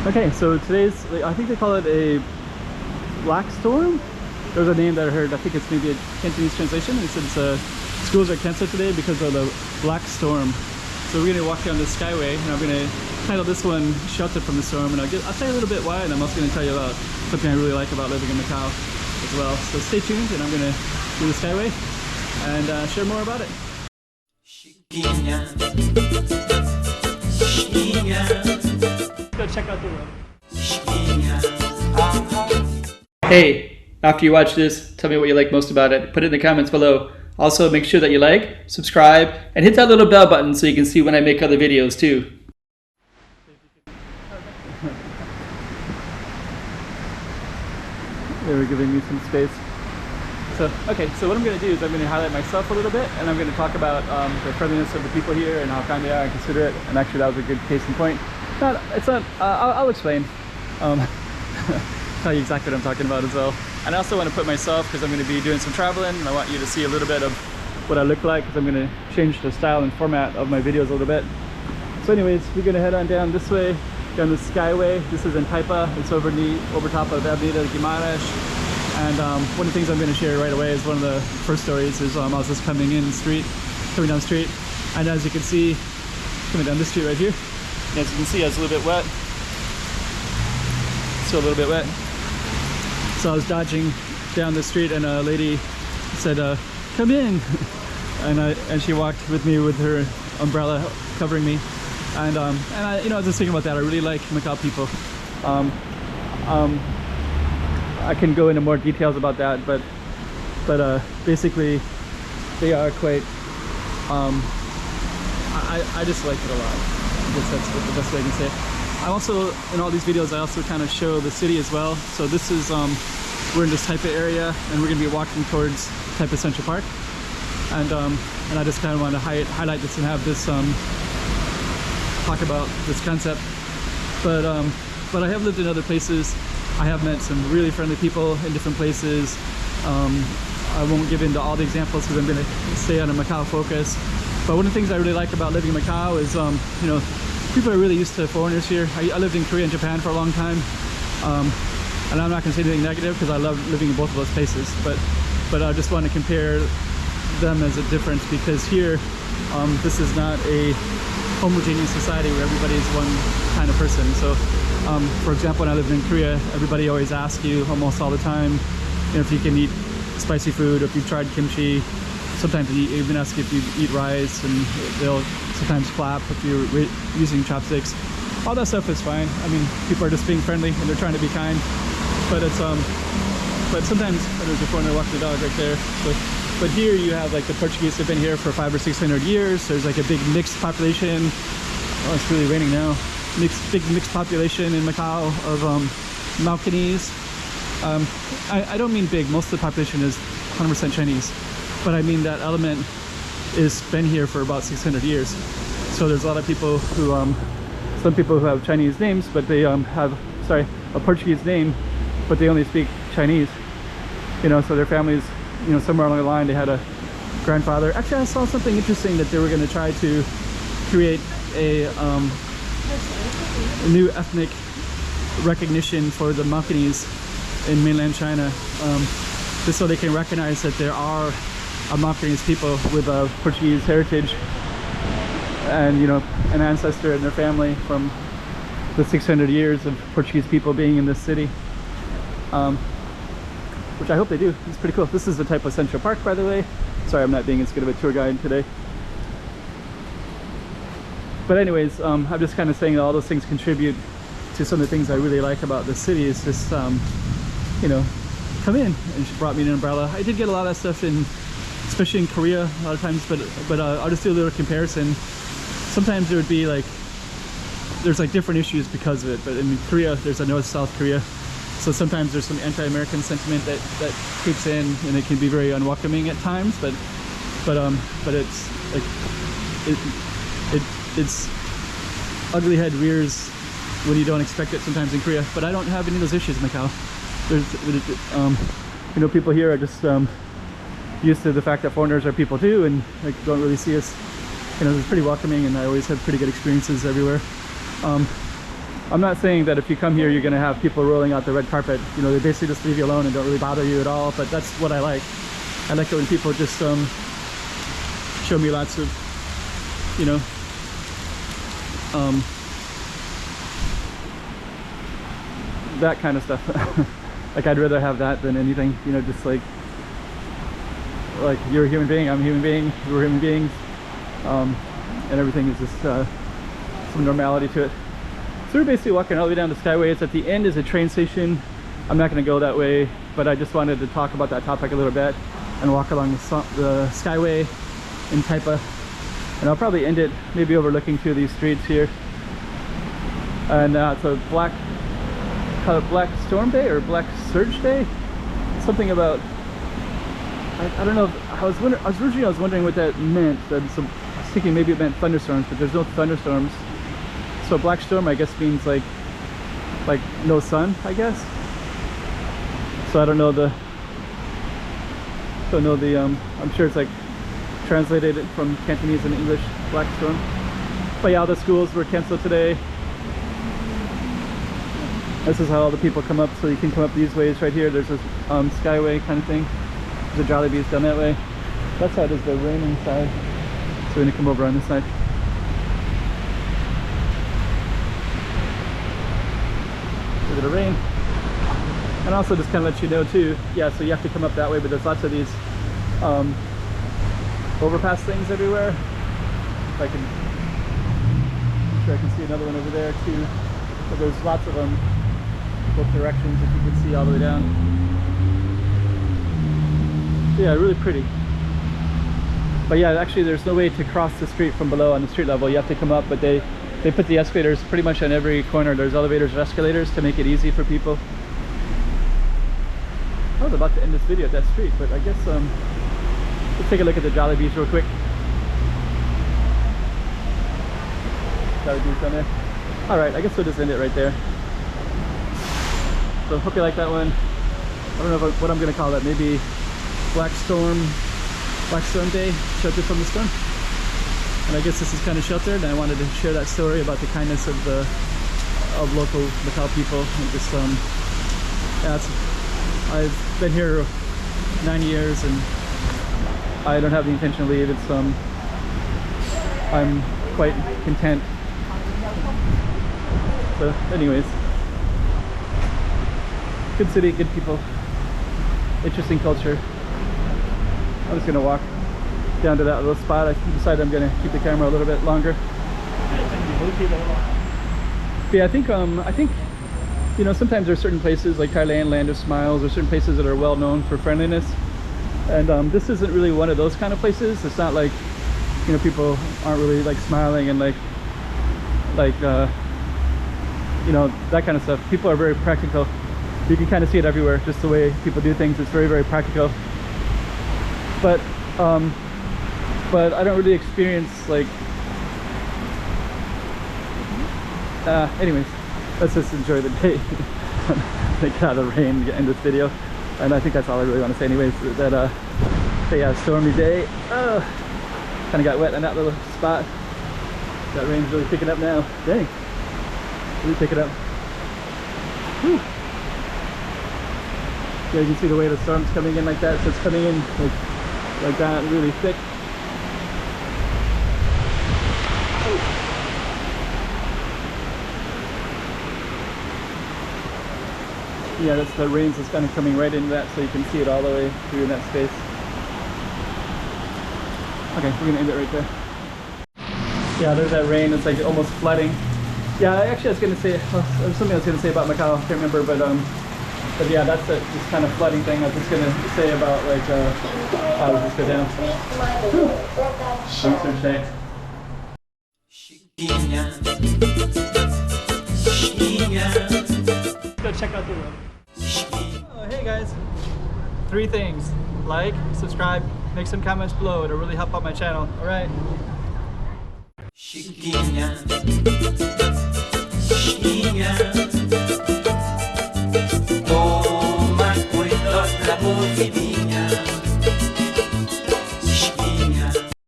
Okay, so today's, I think they call it a black storm. There's a name that I heard. I think it's maybe a Cantonese translation. It says schools are canceled today because of the black storm. So we're gonna walk down the Skyway, and I'm gonna title this one "Sheltered from the Storm," and I'll tell you a little bit why, and I'm also gonna tell you about something I really like about living in Macau as well. So stay tuned, and I'm gonna do the Skyway and share more about it. Go check out the road. Hey, after you watch this, tell me what you like most about it. Put it in the comments below. Also, make sure that you like, subscribe, and hit that little bell button so you can see when I make other videos too. They were giving me some space. So, okay, so what I'm going to do is I'm going to highlight myself a little bit, and I'm going to talk about the friendliness of the people here and how kind they are and considerate. And actually, that was a good case in point. I'll explain. Tell you exactly what I'm talking about as well. And I also want to put myself, because I'm going to be doing some traveling, and I want you to see a little bit of what I look like, because I'm going to change the style and format of my videos a little bit. So anyways, we're going to head on down this way, down the Skyway. This is in Taipa. It's over top of Avenida, Guimarães. And one of the things I'm going to share right away is one of the first stories is I was just coming down the street, and as you can see, coming down this street right here, as you can see, it's a little bit wet. Still a little bit wet. So I was dodging down the street, and a lady said, "Come in," and she walked with me with her umbrella covering me, and I, I was just thinking about that. I really like Macau people. I can go into more details about that, but basically they are quite. I just like it a lot. I guess that's the best way I can say it. I also, in all these videos, I also kind of show the city as well. So this is, we're in this Taipa area, and we're going to be walking towards Taipa Central Park. And I just kind of want to highlight this and have this, talk about this concept. But I have lived in other places. I have met some really friendly people in different places. I won't give into all the examples because I'm going to stay on a Macau focus. But one of the things I really like about living in Macau is, people are really used to foreigners here. I lived in Korea and Japan for a long time, and I'm not going to say anything negative because I love living in both of those places. But I just want to compare them as a difference, because here, this is not a homogeneous society where everybody is one kind of person. So, for example, when I lived in Korea, everybody always asks you almost all the time, if you can eat spicy food, or if you've tried kimchi. Sometimes they even ask if you eat rice, and they'll sometimes clap if you're using chopsticks. All that stuff is fine. I mean, people are just being friendly and they're trying to be kind. But it's but sometimes there's a foreigner walking the dog right there. But here you have like the Portuguese have been here for 500 or 600 years. There's like a big mixed population. Oh, it's really raining now. Big mixed population in Macau of Macanese. I don't mean big. Most of the population is 100% Chinese. But I mean that element is been here for about 600 years. So there's a lot of people who, some people who have Chinese names, but they have, a Portuguese name, but they only speak Chinese. So their families, somewhere along the line, they had a grandfather. Actually, I saw something interesting that they were going to try to create a new ethnic recognition for the Macanese in mainland China, just so they can recognize that there are Macanese people with a Portuguese heritage and an ancestor in their family from the 600 years of Portuguese people being in this city, which I hope they do. It's pretty cool. This is the Taipa Central Park, by the way. Sorry, I'm not being as good of a tour guide today. But anyways, I'm just kind of saying that all those things contribute to some of the things I really like about the city. Is just come in, and she brought me an umbrella. I did get a lot of stuff in, especially in Korea a lot of times, but I'll just do a little comparison. Sometimes there would be there's different issues because of it, but in Korea there's a North-South Korea, so sometimes there's some anti-American sentiment that creeps in, and it can be very unwelcoming at times, but it's like it's ugly head rears when you don't expect it sometimes in Korea. But I don't have any of those issues in Macau. There's people here are just used to the fact that foreigners are people too, and don't really see us. It's pretty welcoming, and I always have pretty good experiences everywhere. I'm not saying that if you come here you're gonna have people rolling out the red carpet. You know, they basically just leave you alone and don't really bother you at all, but that's what I like. I like it when people just show me lots of, you know, that kind of stuff. Like, I'd rather have that than anything, you know, just like you're a human being, I'm a human being, we're human beings, and everything is just some normality to it. So we're basically walking all the way down to Skyway. It's at the end is a train station. I'm not going to go that way, but I just wanted to talk about that topic a little bit and walk along the Skyway in Taipa. And I'll probably end it maybe overlooking two of these streets here. And it's a call it Black Storm Day or Black Surge Day. Something about, I don't know. I was wondering what that meant. I was thinking maybe it meant thunderstorms, but there's no thunderstorms. So Black Storm, I guess, means like no sun, I guess. So I don't know I'm sure it's like translated from Cantonese and English, Black Storm. But yeah, all the schools were canceled today. This is how all the people come up, so you can come up these ways right here. There's this Skyway kind of thing. The Jollibee's down that way. That side is the raining side. So we're gonna come over on this side. Look at the rain. And also just kind of let you know too, yeah, so you have to come up that way, but there's lots of these overpass things everywhere. If I can, I'm sure I can see another one over there too. But there's lots of them, both directions, if you can see all the way down. Yeah, really pretty. But yeah, actually there's no way to cross the street from below on the street level. You have to come up, but they put the escalators pretty much on every corner. There's elevators or escalators to make it easy for people. I was about to end this video at that street, but I guess let's take a look at the Jollibees real quick. Jollibees down there. Alright, I guess we'll just end it right there. So hope you like that one. I don't know what I'm going to call that. Maybe Black Storm Day, shelter from the storm. And I guess this is kind of sheltered, and I wanted to share that story about the kindness of local Macau people. And just yeah, I've been here 9 years and I don't have the intention to leave. It's I'm quite content. So anyways, good city, good people, interesting culture. I'm just gonna walk down to that little spot. I decided I'm gonna keep the camera a little bit longer. But yeah, I think you know, sometimes there are certain places like Thailand, Land of Smiles, or certain places that are well known for friendliness, and this isn't really one of those kind of places. It's not like, you know, people aren't really like smiling and like you know, that kind of stuff. People are very practical. You can kind of see it everywhere, just the way people do things. It's very, very practical. But I don't really experience like anyways, let's just enjoy the day. Get out of the rain, get in this video, and I think that's all I really want to say anyways. That yeah, stormy day. Kind of got wet in that little spot. That rain's really picking up now. Dang, really picking up. Whew. Yeah, you can see the way the storm's coming in like that. So it's coming in like that, really thick. Yeah, that's the rains that's kind of coming right into that, so you can see it all the way through in that space. Okay, we're gonna end it right there. Yeah, there's that rain. It's like almost flooding. Yeah, actually, I was gonna say something I was gonna say about Macau. I can't remember, but yeah, that's this kind of flooding thing. I was just gonna say about like how does this go down? Research day. Let's go check out the room. Oh, hey guys. 3 things: like, subscribe, make some comments below. It'll really help out my channel. All right.